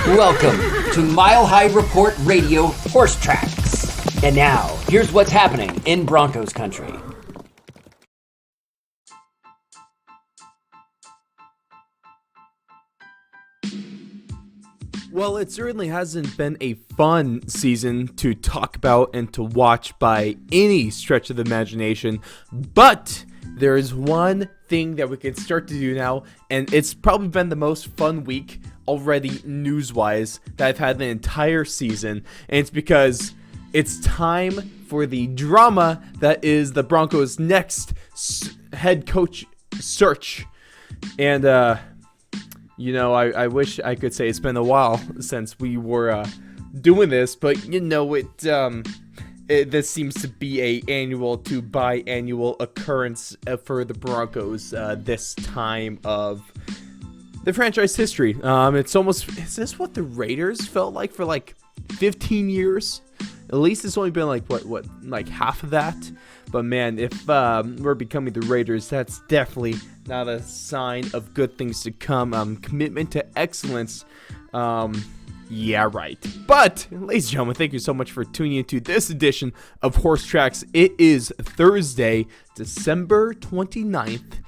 Welcome to Mile High Report Radio Horse Tracks. And now, here's what's happening in Broncos country. Well, it certainly hasn't been a fun season to talk about and to watch by any stretch of the imagination, but there is one thing that we can start to do now, and it's probably been the most fun week already news-wise that I've had the entire season, and it's because it's time for the drama that is the Broncos' next head coach search. And I wish I could say it's been a while since we were doing this, but this seems to be a annual to biannual occurrence for the Broncos this time of the franchise history. Is this what the Raiders felt like for like 15 years? At least it's only been like like half of that. But man, if we're becoming the Raiders, that's definitely not a sign of good things to come. Commitment to excellence. Yeah, right. But, ladies and gentlemen, thank you so much for tuning into this edition of Horse Tracks. It is Thursday, December 29th,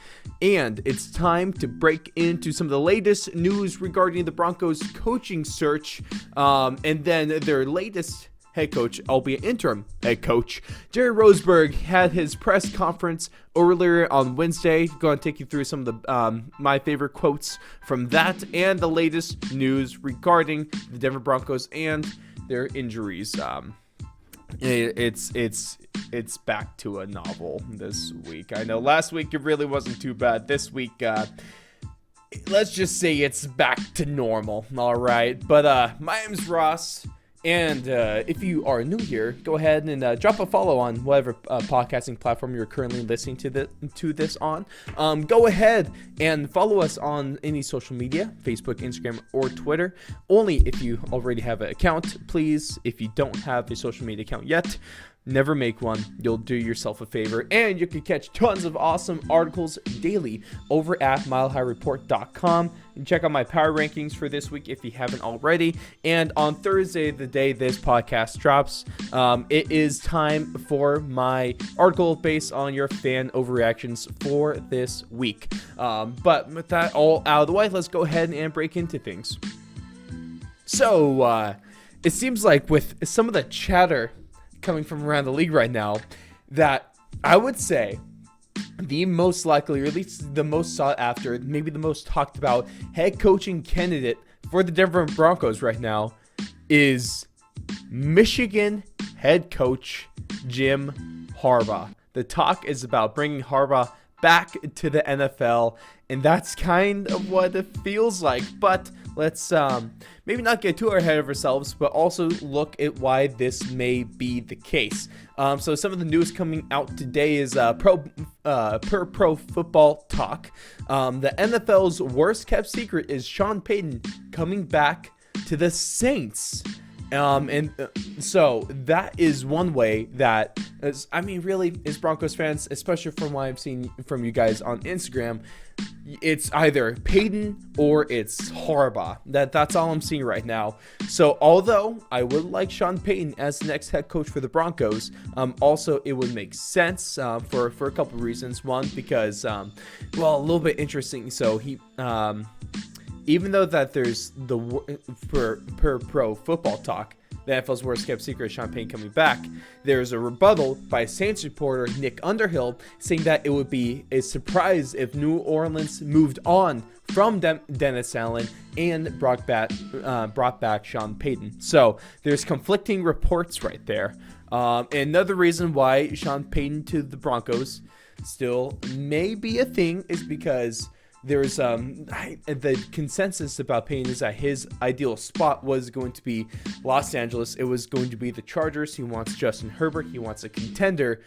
and it's time to break into some of the latest news regarding the Broncos coaching search, and then their latest head coach, albeit interim head coach. Jerry Rosburg had his press conference earlier on Wednesday. Going to take you through some of the my favorite quotes from that and the latest news regarding the Denver Broncos and their injuries. It's back to a novel this week. I know last week it really wasn't too bad. This week, let's just say it's back to normal. All right, but my name's Ross. And if you are new here, go ahead and drop a follow on whatever podcasting platform you're currently listening to this on. Go ahead and follow us on any social media, Facebook, Instagram, or Twitter. Only if you already have an account, please. If you don't have a social media account yet, never make one. You'll do yourself a favor. And you can catch tons of awesome articles daily over at milehighreport.com. And check out my power rankings for this week if you haven't already. And on Thursday, the day this podcast drops, it is time for my article based on your fan overreactions for this week. But with that all out of the way, let's go ahead and break into things. So, it seems like with some of the chatter coming from around the league right now, that I would say the most likely, or at least the most sought after, maybe the most talked about head coaching candidate for the Denver Broncos right now is Michigan head coach Jim Harbaugh. The talk is about bringing Harbaugh back to the NFL, and that's kind of what it feels like. But let's maybe not get too ahead of ourselves, but also look at why this may be the case. So some of the news coming out today is Pro Football Talk. The NFL's worst kept secret is Sean Payton coming back to the Saints. So that is one way that, really, as Broncos fans, especially from what I've seen from you guys on Instagram, it's either Payton or it's Harbaugh. That's all I'm seeing right now. So although I would like Sean Payton as the next head coach for the Broncos, also it would make sense for a couple of reasons. One, because a little bit interesting. So he even though that there's the per Pro Football Talk, the NFL's worst kept secret, Sean Payton coming back, there's a rebuttal by Saints reporter Nick Underhill saying that it would be a surprise if New Orleans moved on from Dennis Allen and brought back Sean Payton. So there's conflicting reports right there. Another reason why Sean Payton to the Broncos still may be a thing is because there's the consensus about Payton is that his ideal spot was going to be Los Angeles. It was going to be the Chargers. He wants Justin Herbert. He wants a contender.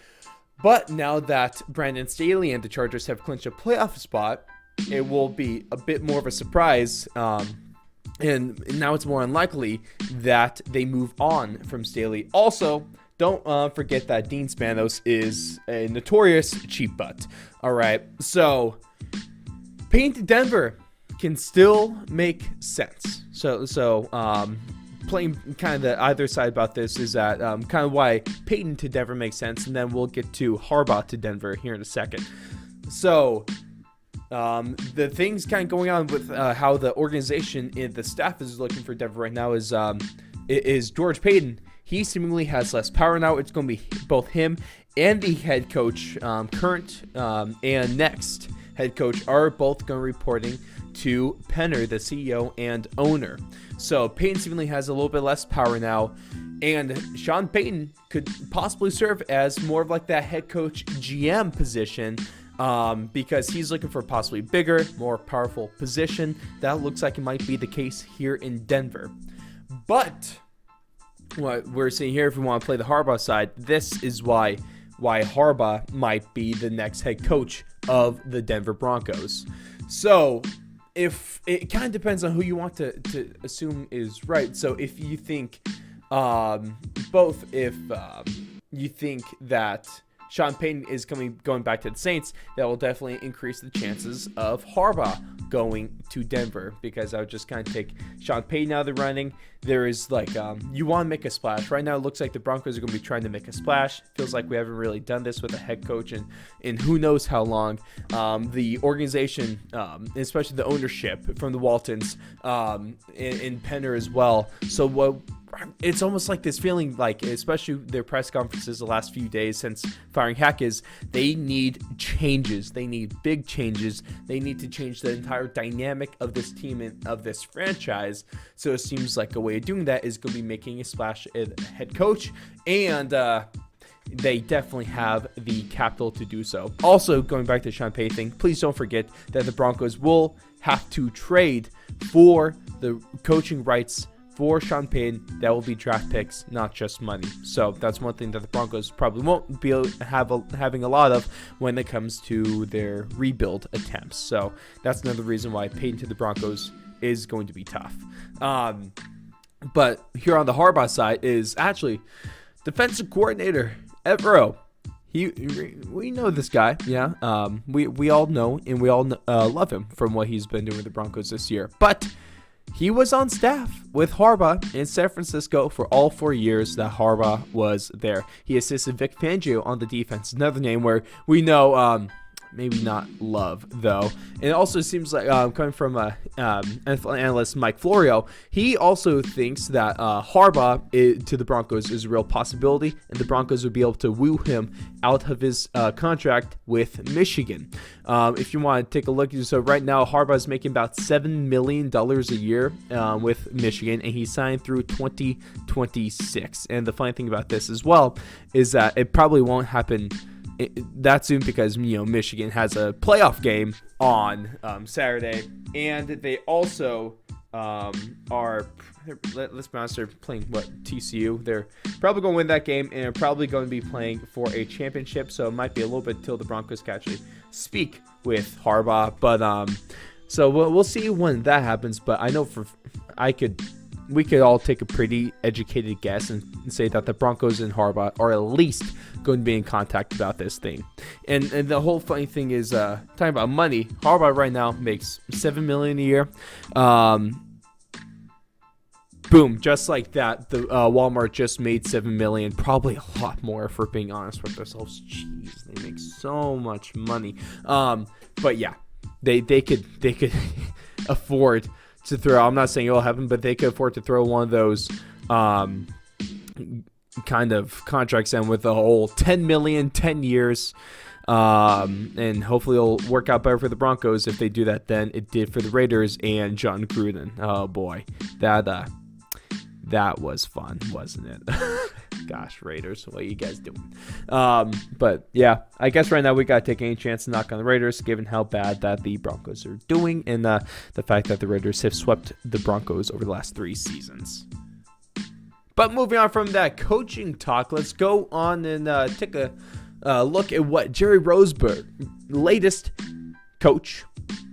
But now that Brandon Staley and the Chargers have clinched a playoff spot, it will be a bit more of a surprise. And now it's more unlikely that they move on from Staley. Also, don't forget that Dean Spanos is a notorious cheap butt. All right, so Payton to Denver. can still make sense. So playing kind of the other side about this is that kind of why Payton to Denver makes sense, and then we'll get to Harbaugh to Denver here in a second. So the things kind of going on with how the organization and the staff is looking for Denver right now is George Payton. He seemingly has less power now. It's going to be both him and the head coach, current and next head coach, are both going to be reporting to Penner, the CEO and owner. So Payton seemingly has a little bit less power now, and Sean Payton could possibly serve as more of like that head coach GM position, because he's looking for a possibly bigger, more powerful position. That looks like it might be the case here in Denver. But what we're seeing here, if we want to play the Harbaugh side, this is why Harbaugh might be the next head coach of the Denver Broncos. So if it kind of depends on who you want to assume is right. So if you think you think that Sean Payton is going back to the Saints, that will definitely increase the chances of Harbaugh going to Denver, because I would just kind of take Sean Payton out of the running. There is you want to make a splash. Right now it looks like the Broncos are going to be trying to make a splash. Feels like we haven't really done this with a head coach in who knows how long. The organization, especially the ownership from the Waltons, in Penner as well. So it's almost like this feeling, like especially their press conferences the last few days since firing Hack, is they need changes. They need big changes. They need to change the entire dynamic of this team and of this franchise. So it seems like a way of doing that is going to be making a splash at head coach, and they definitely have the capital to do so. Also, going back to Sean Payton thing, please don't forget that the Broncos will have to trade for the coaching rights for Sean Payton. That will be draft picks, not just money. So that's one thing that the Broncos probably won't be having a lot of when it comes to their rebuild attempts. So that's another reason why Payton to the Broncos is going to be tough. But here on the Harbaugh side is actually defensive coordinator Evero. We know this guy, yeah. We all know, and we all love him from what he's been doing with the Broncos this year. But he was on staff with Harbaugh in San Francisco for all 4 years that Harbaugh was there. He assisted Vic Fangio on the defense. Another name where we know, maybe not love, though. And it also seems like, coming from NFL analyst Mike Florio, he also thinks that Harbaugh to the Broncos is a real possibility, and the Broncos would be able to woo him out of his contract with Michigan. If you want to take a look, so right now Harbaugh is making about $7 million a year with Michigan, and he's signed through 2026. And the funny thing about this as well is that it probably won't happen that soon, because Michigan has a playoff game on Saturday, and they also let's be honest, they're playing TCU. They're probably going to win that game, and they're probably going to be playing for a championship. So it might be a little bit till the Broncos can actually speak with Harbaugh. But so we'll see when that happens. But I know we could all take a pretty educated guess and say that the Broncos and Harbaugh are at least going to be in contact about this thing. And the whole funny thing is, talking about money, Harbaugh right now makes $7 million a year. Boom, just like that, the Walmart just made $7 million, probably a lot more, if we're being honest with ourselves. Jeez, they make so much money. But yeah, they could afford to throw. I'm not saying it'll happen, but they could afford to throw one of those kind of contracts in with a whole $10 million, 10 years. And hopefully it'll work out better for the Broncos if they do that than it did for the Raiders and John Gruden. Oh boy, that was fun, wasn't it? Gosh, Raiders, what are you guys doing? But yeah, I guess right now we gotta take any chance to knock on the Raiders, given how bad that the Broncos are doing, and the fact that the Raiders have swept the Broncos over the last 3 seasons. But moving on from that coaching talk, let's go on and take a look at what Jerry Rosburg, latest coach,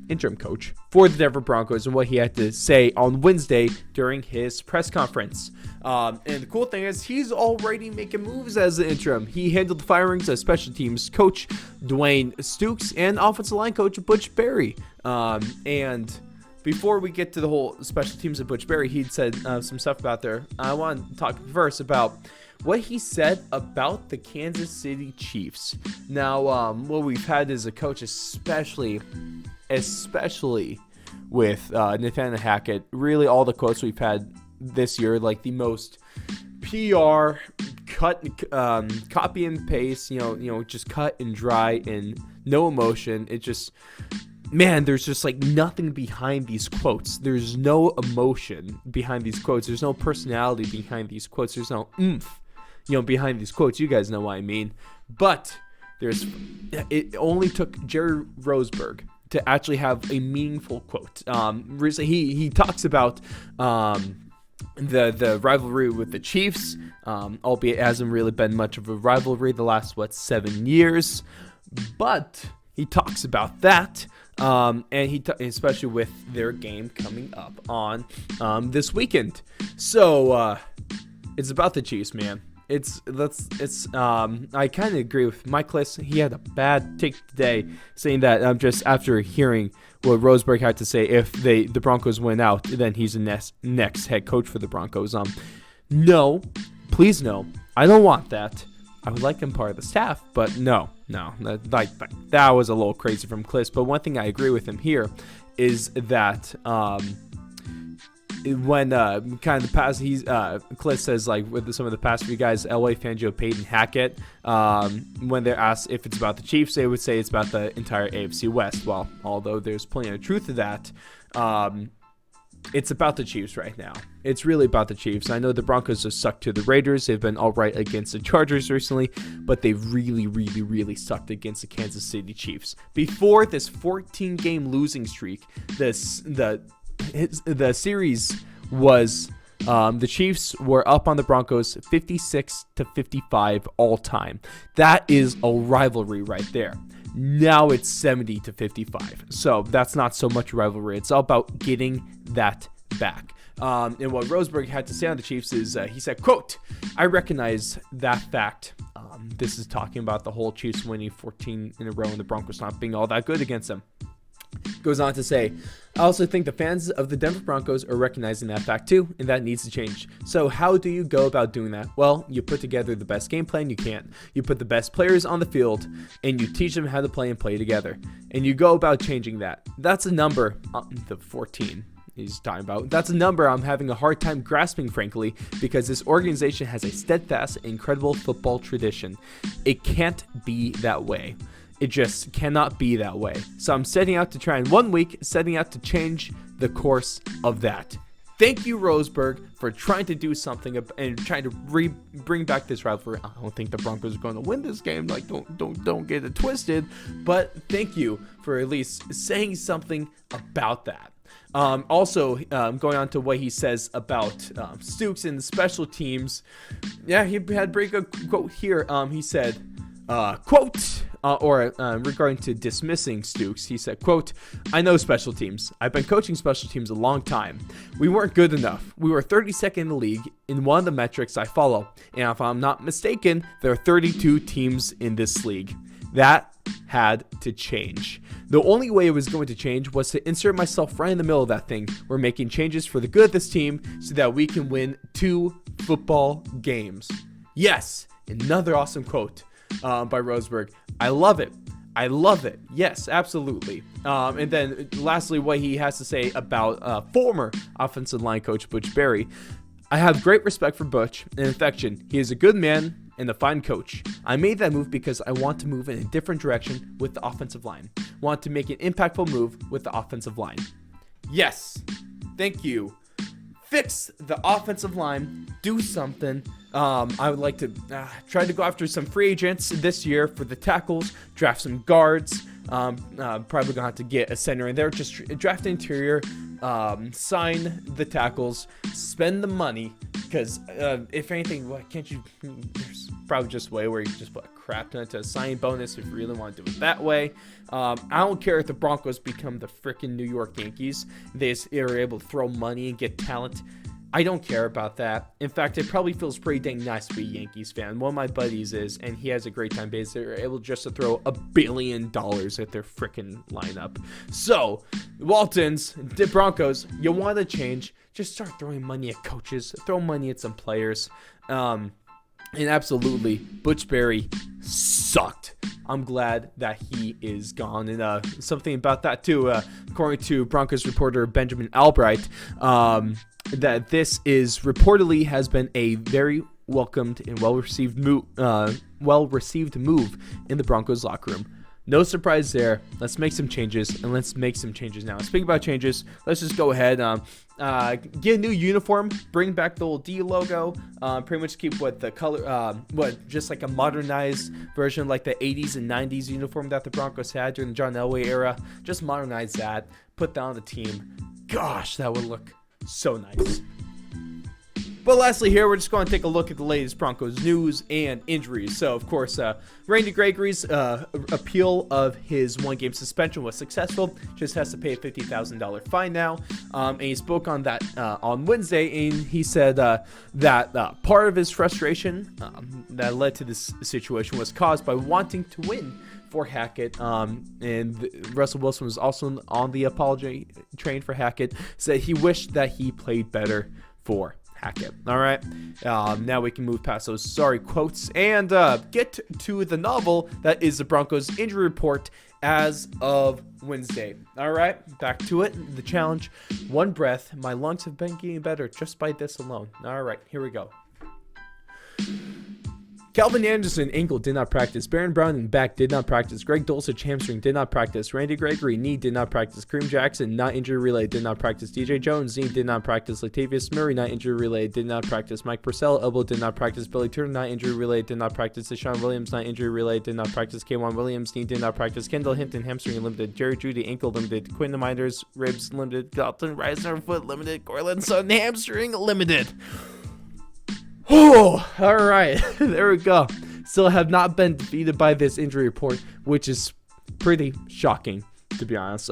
interim coach for the Denver Broncos, and what he had to say on Wednesday during his press conference. And the cool thing is he's already making moves as the interim. He handled the firings of special teams coach Dwayne Stukes and offensive line coach Butch Berry. And before we get to the whole special teams of Butch Berry, he'd said some stuff about there. I want to talk first about what he said about the Kansas City Chiefs. Now, what we've had as a coach, especially with Nathaniel Hackett, really all the quotes we've had this year, like the most PR copy and paste, just cut and dry and no emotion. It just, man, there's just like nothing behind these quotes. There's no emotion behind these quotes. There's no personality behind these quotes. There's no oomph, behind these quotes. You guys know what I mean. But it only took Jerry Rosburg to actually have a meaningful quote. He talks about the rivalry with the Chiefs, albeit it hasn't really been much of a rivalry the last 7 years, but he talks about that, and especially with their game coming up on this weekend. So it's about the Chiefs, man. I kind of agree with Mike Liss. He had a bad take today, saying that just after hearing what Rosburg had to say, if the Broncos win out, then he's the next head coach for the Broncos. No, please no. I don't want that. I would like him part of the staff, but no. That was a little crazy from Kliss. But one thing I agree with him here is that when kind of the past, Kliss says, like, with some of the past few guys, Elway, Fangio, Payton, Hackett, when they're asked if it's about the Chiefs, they would say it's about the entire AFC West. Well, although there's plenty of truth to that, it's about the Chiefs right now. It's really about the Chiefs. I know the Broncos have sucked to the Raiders. They've been all right against the Chargers recently, but they've really, really, really sucked against the Kansas City Chiefs. Before this 14-game losing streak, the series was the Chiefs were up on the Broncos 56-55 all time. That is a rivalry right there. Now it's 70-55. So that's not so much a rivalry. It's all about getting that back. And what Rosburg had to say on the Chiefs is, he said, quote, "I recognize that fact." This is talking about the whole Chiefs winning 14 in a row and the Broncos not being all that good against them. Goes on to say, "I also think the fans of the Denver Broncos are recognizing that fact too, and that needs to change. So how do you go about doing that? Well, you put together the best game plan you can. You put the best players on the field, and you teach them how to play and play together. And you go about changing that. That's a number," the 14 he's talking about. "That's a number I'm having a hard time grasping, frankly, because this organization has a steadfast, incredible football tradition. It can't be that way. It just cannot be that way. So I'm setting out to try in 1 week, setting out to change the course of that." Thank you, Rosburg, for trying to do something and trying to bring back this rivalry. I don't think the Broncos are going to win this game. Like, don't get it twisted. But thank you for at least saying something about that. Also, going on to what he says about Stooks and the special teams. Yeah, he had a pretty good quote here. He said, quote, regarding to dismissing Stooks, he said, quote, "I know special teams. I've been coaching special teams a long time. We weren't good enough. We were 32nd in the league in one of the metrics I follow. And if I'm not mistaken, there are 32 teams in this league. That had to change. The only way it was going to change was to insert myself right in the middle of that thing. We're making changes for the good of this team so that we can win 2 football games." Yes, another awesome quote by Rosburg. I love it. Yes, absolutely. And then lastly, what he has to say about former offensive line coach Butch Berry. "I have great respect for Butch and affection. He is a good man and a fine coach. I made that move because I want to move in a different direction with the offensive line. Want to make an impactful move with the offensive line." Yes, thank you. Fix the offensive line. Do something. I would like to try to go after some free agents this year for the tackles, draft some guards. Probably gonna have to get a center in there. Just draft interior, sign the tackles, spend the money. Because if anything, why can't you? There's probably just a way where you just put a crap ton into a signing bonus if you really want to do it that way. I don't care if the Broncos become the freaking New York Yankees. They are able to throw money and get talent. I don't care about that. In fact, it probably feels pretty dang nice to be a Yankees fan. One of my buddies is, and he has a great time because they're able just to throw $1 billion at their freaking lineup. So, Waltons, the Broncos, you want to change, just start throwing money at coaches, throw money at some players. And absolutely, Butch Berry sucked. I'm glad that he is gone. And something about that too, according to Broncos reporter Benjamin Albright, that this is reportedly has been a very welcomed and well-received move in the Broncos locker room. No surprise there. Let's make some changes, and let's make some changes now. Speaking about changes, let's just go ahead, get a new uniform, bring back the old D logo, pretty much keep what the color, just like a modernized version, like the 80s and 90s uniform that the Broncos had during the John Elway era. Just modernize that, put that on the team. Gosh, that would look so nice. But lastly here, we're just going to take a look at the latest Broncos news and injuries. So, of course, Randy Gregory's appeal of his one-game suspension was successful. Just has to pay a $50,000 fine now. And he spoke on that on Wednesday, and he said that part of his frustration that led to this situation was caused by wanting to win for Hackett, and Russell Wilson was also on the apology train for Hackett, said he wished that he played better for Hackett. All right, now we can move past those sorry quotes and get to the novel that is the Broncos injury report as of Wednesday. All right, back to it. The challenge, one breath. My lungs have been getting better just by this alone. All right, here we go. Calvin Anderson, ankle, did not practice. Baron Brown, back, did not practice. Greg Dulcich, hamstring, did not practice. Randy Gregory, knee, did not practice. Kareem Jackson, not injury related, did not practice. DJ Jones, knee, did not practice. Latavius Murray, not injury related, did not practice. Mike Purcell, elbow, did not practice. Billy Turner, not injury related, did not practice. Deshaun Williams, not injury related, did not practice. K'Wan Williams, knee, did not practice. Kendall Hinton, hamstring, limited. Jerry Jeudy, ankle, limited. Quinn Minders, ribs, limited. Dalton Reisner, foot, limited. Cortland Sutton, hamstring, limited. Oh, all right. There we go. Still have not been defeated by this injury report, which is pretty shocking, to be honest.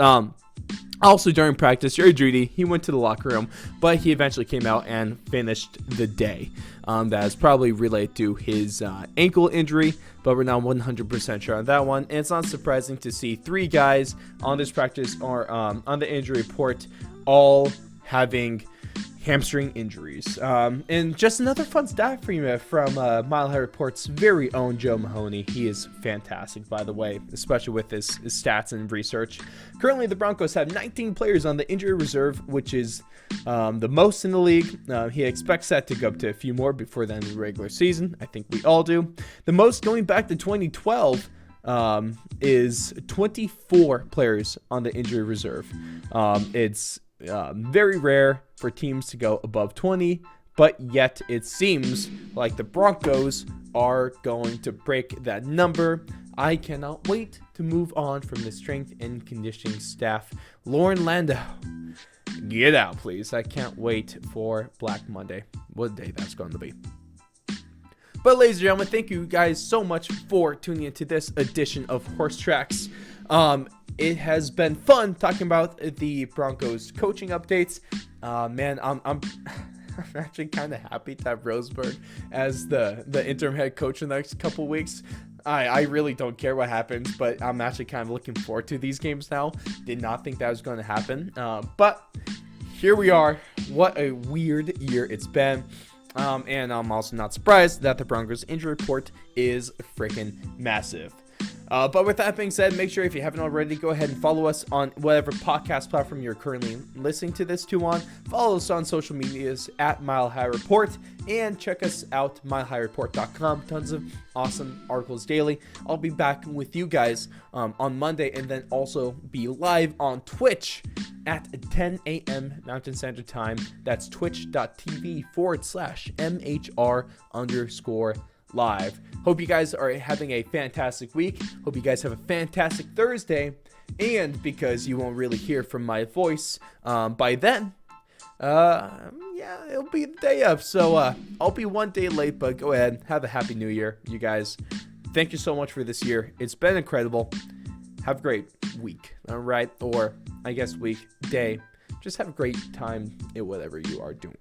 Also during practice, Jerry Jeudy, he went to the locker room, but he eventually came out and finished the day. That is probably related to his ankle injury, but we're not 100% sure on that one. And it's not surprising to see 3 guys on this practice or on the injury report all having hamstring injuries. And just another fun stat for you from Mile High Report's very own Joe Mahoney. He is fantastic, by the way, especially with his stats and research. Currently, the Broncos have 19 players on the injury reserve, which is the most in the league. He expects that to go up to a few more before the end of the regular season. I think we all do. The most going back to 2012 is 24 players on the injury reserve. It's very rare for teams to go above 20, but yet it seems like the Broncos are going to break that number. I cannot wait to move on from the strength and conditioning staff. Lauren Landau, get out, please. I can't wait for Black Monday. What day that's going to be. But ladies and gentlemen, thank you guys so much for tuning into this edition of Horse Tracks. It has been fun talking about the Broncos coaching updates. Man, I'm actually kind of happy to have Rosburg as the interim head coach in the next couple weeks. I really don't care what happens, but I'm actually kind of looking forward to these games now. Did not think that was going to happen, but here we are. What a weird year it's been. And I'm also not surprised that the Broncos injury report is freaking massive. But with that being said, make sure if you haven't already, go ahead and follow us on whatever podcast platform you're currently listening to this to on. Follow us on social medias at Mile High Report and check us out, milehighreport.com. Tons of awesome articles daily. I'll be back with you guys on Monday and then also be live on Twitch at 10 a.m. Mountain Standard Time. That's twitch.tv/MHR_live. Hope you guys are having a fantastic week. Hope you guys have a fantastic Thursday. And because you won't really hear from my voice by then, it'll be the day of. So I'll be one day late, but go ahead. Have a happy new year, you guys. Thank you so much for this year. It's been incredible. Have a great week, all right? Or I guess week, day. Just have a great time in whatever you are doing.